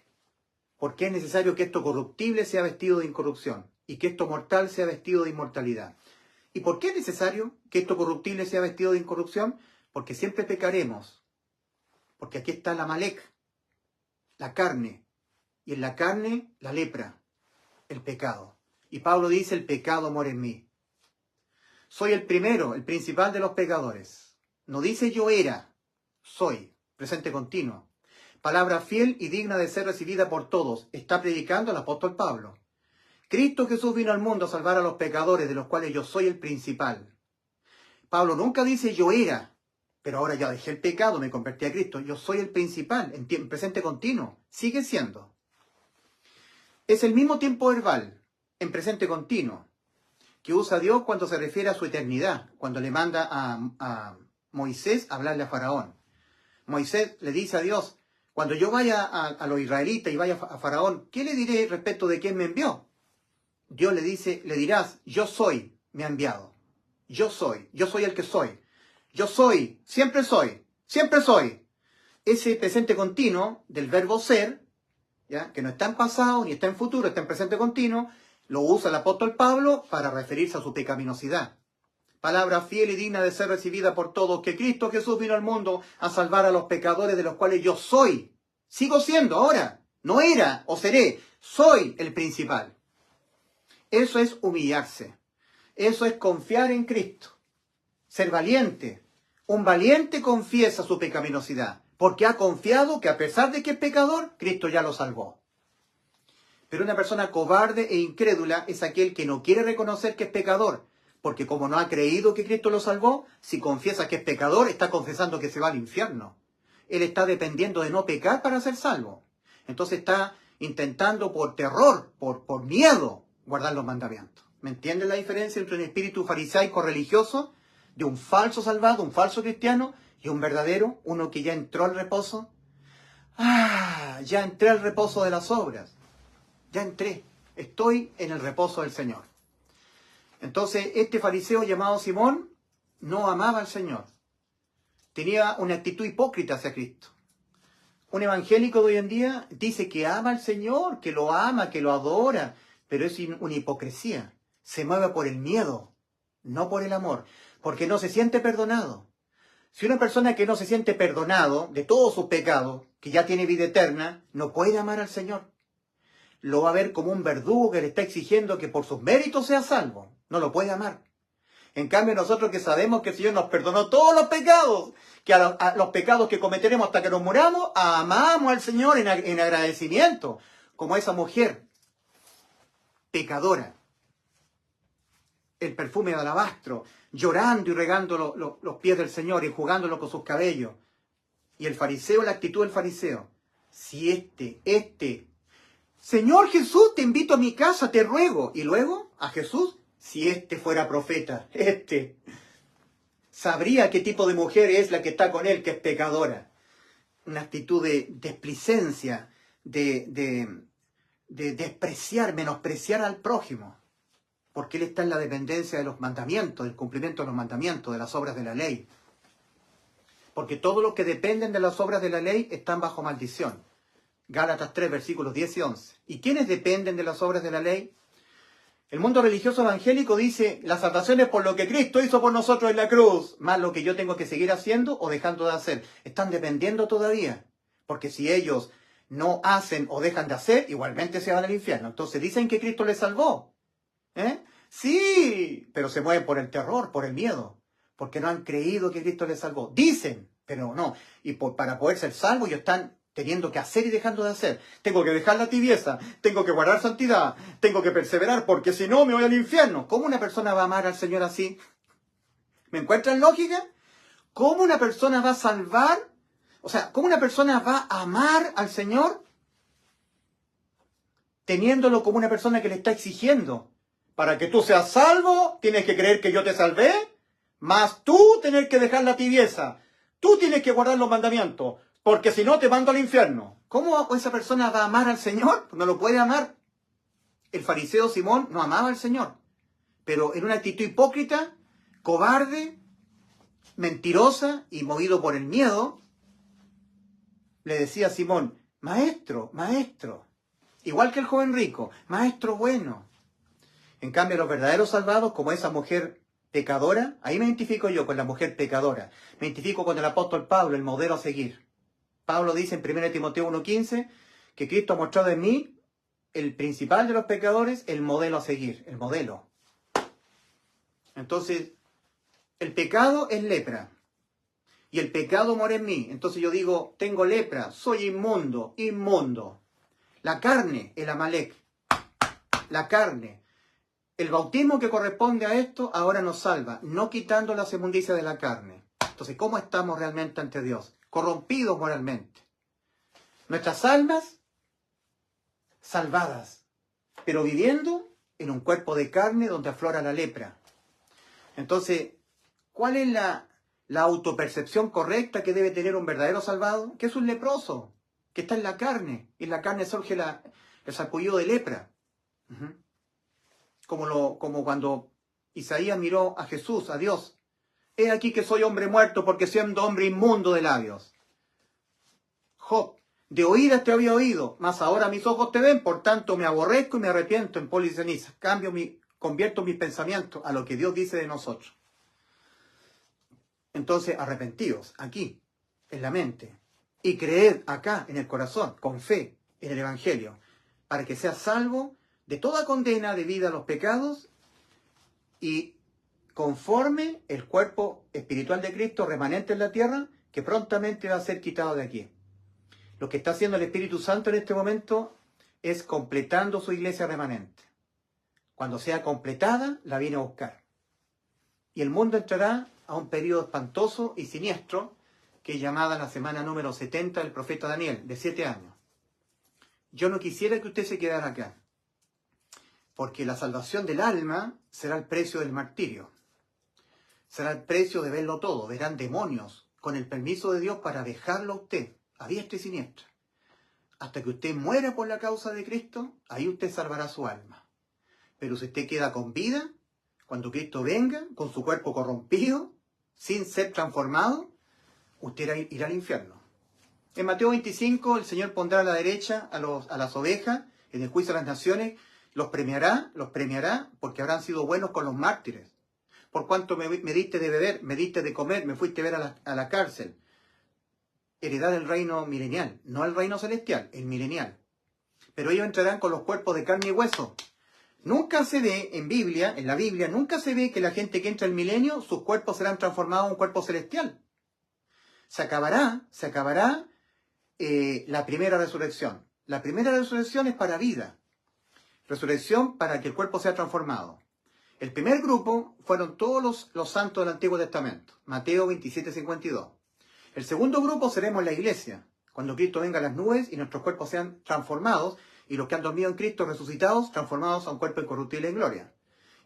porque es necesario que esto corruptible sea vestido de incorrupción y que esto mortal sea vestido de inmortalidad. ¿Y por qué es necesario que esto corruptible sea vestido de incorrupción? Porque siempre pecaremos. Porque aquí está la Amalek, la carne, y en la carne la lepra, el pecado. Y Pablo dice, el pecado mora en mí. Soy el primero, el principal de los pecadores. No dice yo era, soy, presente continuo. Palabra fiel y digna de ser recibida por todos. Está predicando el apóstol Pablo. Cristo Jesús vino al mundo a salvar a los pecadores, de los cuales yo soy el principal. Pablo nunca dice yo era, pero ahora ya dejé el pecado, me convertí a Cristo. Yo soy el principal, en presente continuo. Sigue siendo. Es el mismo tiempo verbal, en presente continuo, que usa Dios cuando se refiere a su eternidad, cuando le manda a Moisés a hablarle a Faraón. Moisés le dice a Dios, cuando yo vaya a los israelitas y vaya a Faraón, ¿qué le diré respecto de quién me envió? Dios le dice, le dirás, yo soy, me ha enviado. Yo soy el que soy. Yo soy, siempre soy, siempre soy. Ese presente continuo del verbo ser, ¿ya? Que no está en pasado ni está en futuro, está en presente continuo, lo usa el apóstol Pablo para referirse a su pecaminosidad. Palabra fiel y digna de ser recibida por todos, que Cristo Jesús vino al mundo a salvar a los pecadores, de los cuales yo soy. Sigo siendo ahora. No era o seré. Soy el principal. Eso es humillarse. Eso es confiar en Cristo. Ser valiente. Un valiente confiesa su pecaminosidad, porque ha confiado que a pesar de que es pecador, Cristo ya lo salvó. Pero una persona cobarde e incrédula es aquel que no quiere reconocer que es pecador, porque como no ha creído que Cristo lo salvó, si confiesa que es pecador, está confesando que se va al infierno. Él está dependiendo de no pecar para ser salvo. Entonces está intentando por terror, por miedo, guardar los mandamientos. ¿Me entienden la diferencia entre un espíritu farisaico religioso, de un falso salvado, un falso cristiano, y un verdadero, uno que ya entró al reposo? Ya entré al reposo de las obras. Ya entré. Estoy en el reposo del Señor. Entonces, este fariseo llamado Simón no amaba al Señor. Tenía una actitud hipócrita hacia Cristo. Un evangélico de hoy en día dice que ama al Señor, que lo ama, que lo adora, pero es una hipocresía. Se mueve por el miedo, no por el amor, porque no se siente perdonado. Si una persona que no se siente perdonado de todos sus pecados, que ya tiene vida eterna, no puede amar al Señor. Lo va a ver como un verdugo que le está exigiendo que por sus méritos sea salvo. No lo puede amar. En cambio, nosotros que sabemos que el Señor nos perdonó todos los pecados, que a los pecados que cometeremos hasta que nos muramos, amamos al Señor en agradecimiento, como esa mujer pecadora. El perfume de alabastro, llorando y regando los pies del Señor y jugándolo con sus cabellos. Y el fariseo, la actitud del fariseo. Si Señor Jesús, te invito a mi casa, te ruego. Y luego, a Jesús, si fuera profeta, sabría qué tipo de mujer es la que está con él, que es pecadora. Una actitud de desplicencia, de despreciar, menospreciar al prójimo. porque él está en la dependencia de los mandamientos, del cumplimiento de los mandamientos, de las obras de la ley. Porque todos los que dependen de las obras de la ley están bajo maldición. Gálatas 3, versículos 10 y 11. ¿Y quiénes dependen de las obras de la ley? El mundo religioso evangélico dice, la salvación es por lo que Cristo hizo por nosotros en la cruz, más lo que yo tengo que seguir haciendo o dejando de hacer. Están dependiendo todavía, porque si ellos no hacen o dejan de hacer, igualmente se van al infierno. Entonces dicen que Cristo les salvó. Sí, pero se mueven por el terror, por el miedo, porque no han creído que Cristo les salvó. Dicen, pero no. Y para poder ser salvos, ellos están teniendo que hacer y dejando de hacer. Tengo que dejar la tibieza, tengo que guardar santidad, tengo que perseverar, porque si no me voy al infierno. ¿Cómo una persona va a amar al Señor así? ¿Me encuentran lógica? ¿Cómo una persona va a salvar? O sea, ¿cómo una persona va a amar al Señor teniéndolo como una persona que le está exigiendo? Para que tú seas salvo, tienes que creer que yo te salvé, más tú tener que dejar la tibieza. Tú tienes que guardar los mandamientos, porque si no te mando al infierno. ¿Cómo esa persona va a amar al Señor? No lo puede amar. El fariseo Simón no amaba al Señor, pero en una actitud hipócrita, cobarde, mentirosa y movido por el miedo, le decía a Simón, maestro, maestro, igual que el joven rico, maestro bueno. En cambio, los verdaderos salvados, como esa mujer pecadora, ahí me identifico yo con la mujer pecadora. Me identifico con el apóstol Pablo, el modelo a seguir. Pablo dice en 1 Timoteo 1:15 que Cristo ha mostrado en mí, el principal de los pecadores, el modelo a seguir, el modelo. Entonces, el pecado es lepra. Y el pecado mora en mí. Entonces yo digo, tengo lepra, soy inmundo, inmundo. La carne, el Amalek. La carne. El bautismo que corresponde a esto ahora nos salva, no quitando las inmundicias de la carne. Entonces, ¿cómo estamos realmente ante Dios? Corrompidos moralmente. Nuestras almas salvadas, pero viviendo en un cuerpo de carne donde aflora la lepra. Entonces, ¿cuál es la autopercepción correcta que debe tener un verdadero salvado? Que es un leproso, que está en la carne, y en la carne surge el sarpullido de lepra. Como cuando Isaías miró a Jesús, a Dios. He aquí que soy hombre muerto porque siendo hombre inmundo de labios. Job, de oídas te había oído, mas ahora mis ojos te ven, por tanto me aborrezco y me arrepiento en polvo y ceniza. Convierto mis pensamientos a lo que Dios dice de nosotros. Entonces, arrepentidos, aquí, en la mente, y creed acá, en el corazón, con fe, en el Evangelio, para que seas salvo de toda condena debida a los pecados y conforme el cuerpo espiritual de Cristo remanente en la tierra, que prontamente va a ser quitado de aquí. Lo que está haciendo el Espíritu Santo en este momento es completando su iglesia remanente. Cuando sea completada, la viene a buscar. Y el mundo entrará a un periodo espantoso y siniestro, que es llamada la semana número 70 del profeta Daniel, de 7 años. Yo no quisiera que usted se quedara acá, porque la salvación del alma será el precio del martirio. Será el precio de verlo todo. Verán demonios con el permiso de Dios para dejarlo a usted, a diestra y siniestra. Hasta que usted muera por la causa de Cristo, ahí usted salvará su alma. Pero si usted queda con vida, cuando Cristo venga, con su cuerpo corrompido, sin ser transformado, usted irá al infierno. En Mateo 25, el Señor pondrá a la derecha a las ovejas, en el juicio de las naciones, los premiará, porque habrán sido buenos con los mártires. Por cuanto me diste de beber, me diste de comer, me fuiste a ver a la cárcel. Heredad del reino milenial, no el reino celestial, el milenial. Pero ellos entrarán con los cuerpos de carne y hueso. Nunca se ve en la Biblia, nunca se ve que la gente que entra al milenio, sus cuerpos serán transformados en un cuerpo celestial. Se acabará la primera resurrección. La primera resurrección es para vida. Resurrección para que el cuerpo sea transformado. El primer grupo fueron todos los santos del Antiguo Testamento. Mateo 27:52. El segundo grupo seremos la iglesia, cuando Cristo venga a las nubes y nuestros cuerpos sean transformados, y los que han dormido en Cristo resucitados, transformados a un cuerpo incorruptible en gloria.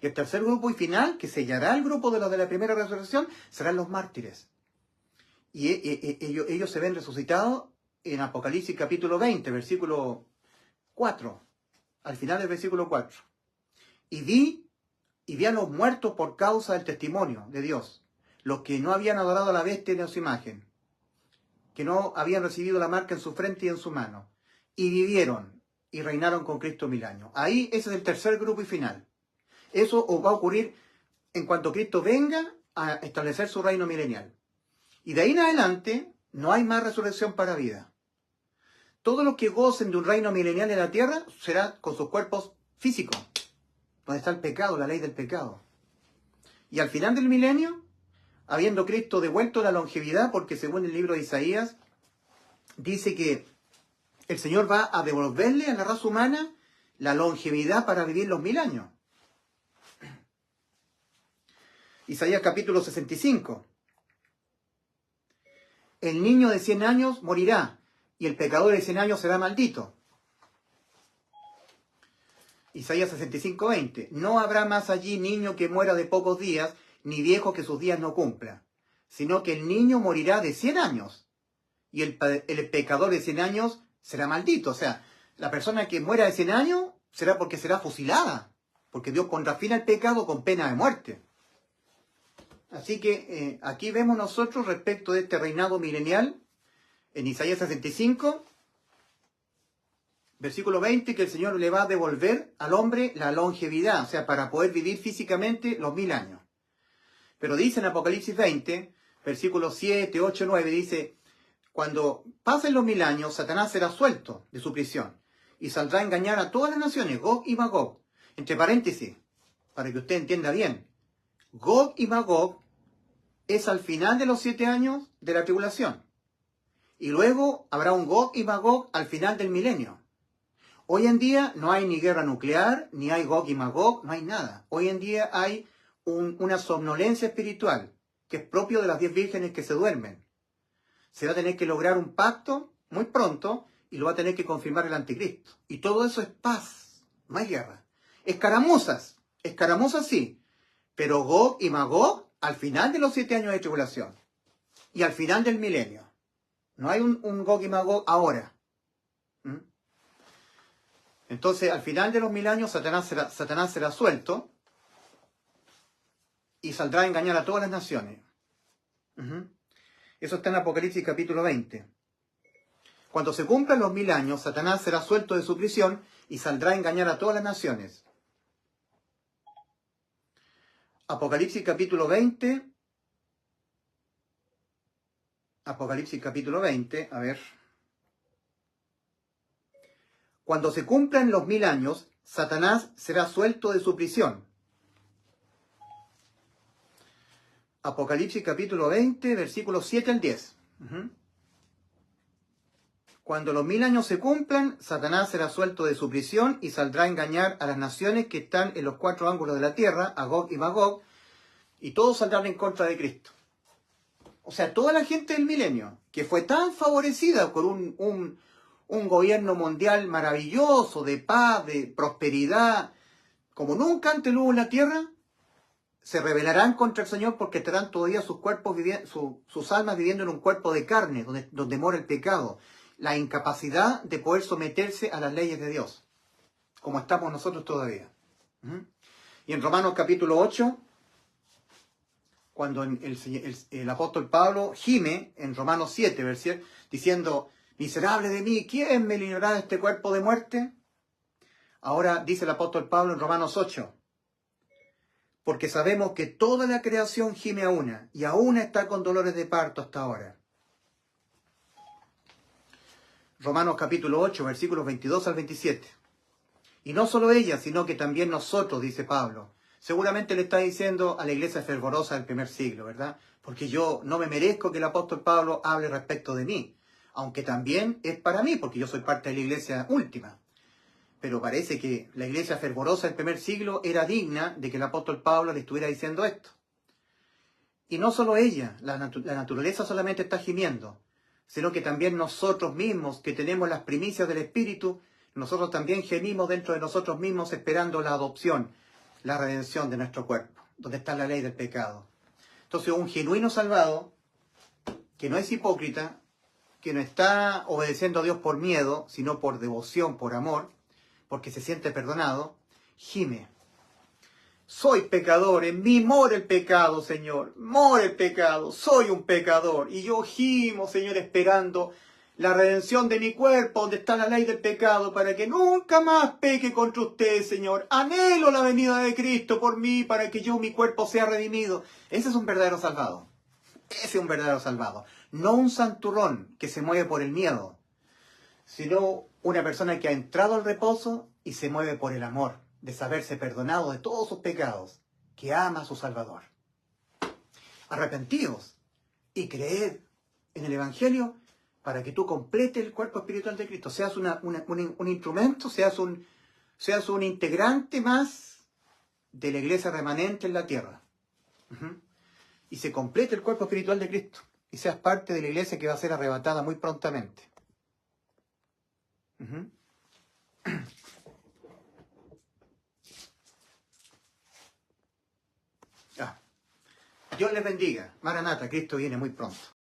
Y el tercer grupo y final, que sellará el grupo de los de la primera resurrección, serán los mártires. Y ellos se ven resucitados en Apocalipsis capítulo 20, versículo 4, al final del versículo 4. Y vi y vi a los muertos por causa del testimonio de Dios, los que no habían adorado a la bestia ni a su imagen, que no habían recibido la marca en su frente y en su mano, y vivieron y reinaron con Cristo 1000 años. Ahí ese es el tercer grupo y final. Eso os va a ocurrir en cuanto Cristo venga a establecer su reino milenial. Y de ahí en adelante no hay más resurrección para vida. Todos los que gocen de un reino milenial en la tierra será con sus cuerpos físicos, donde está el pecado, la ley del pecado. Y al final del milenio, habiendo Cristo devuelto la longevidad, porque según el libro de Isaías, dice que el Señor va a devolverle a la raza humana la longevidad para vivir los 1000 años. Isaías capítulo 65. El niño de 100 años morirá, y el pecador de 100 años será maldito. Isaías 65, 20. No habrá más allí niño que muera de pocos días, ni viejo que sus días no cumpla, sino que el niño morirá de 100 años, y el pecador de 100 años será maldito. O sea, la persona que muera de 100 años será porque será fusilada, porque Dios pondrá fin al pecado con pena de muerte. Así que aquí vemos nosotros respecto de este reinado milenial, en Isaías 65, versículo 20, que el Señor le va a devolver al hombre la longevidad, o sea, para poder vivir físicamente los 1000 años. Pero dice en Apocalipsis 20, versículos 7, 8, 9, dice, cuando pasen los 1000 años, Satanás será suelto de su prisión y saldrá a engañar a todas las naciones, Gog y Magog. Entre paréntesis, para que usted entienda bien, Gog y Magog es al final de los 7 años de la tribulación. Y luego habrá un Gog y Magog al final del milenio. Hoy en día no hay ni guerra nuclear, ni hay Gog y Magog, no hay nada. Hoy en día hay una somnolencia espiritual, que es propio de las 10 vírgenes que se duermen. Se va a tener que lograr un pacto muy pronto y lo va a tener que confirmar el anticristo. Y todo eso es paz, no hay guerra. Escaramuzas sí, pero Gog y Magog al final de los 7 años de tribulación y al final del milenio. No hay un Gog y Magog ahora. Entonces, al final de los 1000 años, Satanás será suelto y saldrá a engañar a todas las naciones. Eso está en Apocalipsis capítulo 20. Cuando se cumplan los 1000 años, Satanás será suelto de su prisión y saldrá a engañar a todas las naciones. Apocalipsis capítulo 20. Apocalipsis capítulo 20, a ver. Cuando se cumplan los 1000 años, Satanás será suelto de su prisión. Apocalipsis capítulo 20, versículos 7 al 10. Cuando los 1000 años se cumplan, Satanás será suelto de su prisión y saldrá a engañar a las naciones que están en los 4 ángulos de la tierra, a Gog y Magog, y todos saldrán en contra de Cristo. O sea, toda la gente del milenio, que fue tan favorecida por un gobierno mundial maravilloso, de paz, de prosperidad, como nunca antes lo hubo en la tierra, se rebelarán contra el Señor porque estarán todavía sus cuerpos sus almas viviendo en un cuerpo de carne, donde mora el pecado, la incapacidad de poder someterse a las leyes de Dios, como estamos nosotros todavía. Y en Romanos capítulo 8, cuando el apóstol Pablo gime en Romanos 7, diciendo, miserable de mí, ¿quién me librará de este cuerpo de muerte? Ahora dice el apóstol Pablo en Romanos 8, porque sabemos que toda la creación gime a una, y aún está con dolores de parto hasta ahora. Romanos capítulo 8, versículos 22 al 27. Y no solo ella, sino que también nosotros, dice Pablo. Seguramente le está diciendo a la iglesia fervorosa del primer siglo, ¿verdad? Porque yo no me merezco que el apóstol Pablo hable respecto de mí, aunque también es para mí, porque yo soy parte de la iglesia última. Pero parece que la iglesia fervorosa del primer siglo era digna de que el apóstol Pablo le estuviera diciendo esto. Y no solo ella, la naturaleza solamente está gimiendo, sino que también nosotros mismos, que tenemos las primicias del Espíritu, nosotros también gemimos dentro de nosotros mismos esperando la adopción, la redención de nuestro cuerpo, donde está la ley del pecado. Entonces, un genuino salvado, que no es hipócrita, que no está obedeciendo a Dios por miedo, sino por devoción, por amor, porque se siente perdonado, gime. soy pecador, en mí mora el pecado, Señor, mora el pecado, soy un pecador. Y yo gimo, Señor, esperando la redención de mi cuerpo, donde está la ley del pecado, para que nunca más peque contra usted, Señor. Anhelo la venida de Cristo por mí, para que mi cuerpo sea redimido. Ese es un verdadero salvado. Ese es un verdadero salvado. No un santurrón que se mueve por el miedo, sino una persona que ha entrado al reposo y se mueve por el amor, de saberse perdonado de todos sus pecados, que ama a su Salvador. Arrepentidos y creed en el Evangelio para que tú completes el cuerpo espiritual de Cristo, seas un instrumento, seas un integrante más de la iglesia remanente en la tierra. Y se complete el cuerpo espiritual de Cristo y seas parte de la iglesia que va a ser arrebatada muy prontamente. Dios les bendiga. Maranata, Cristo viene muy pronto.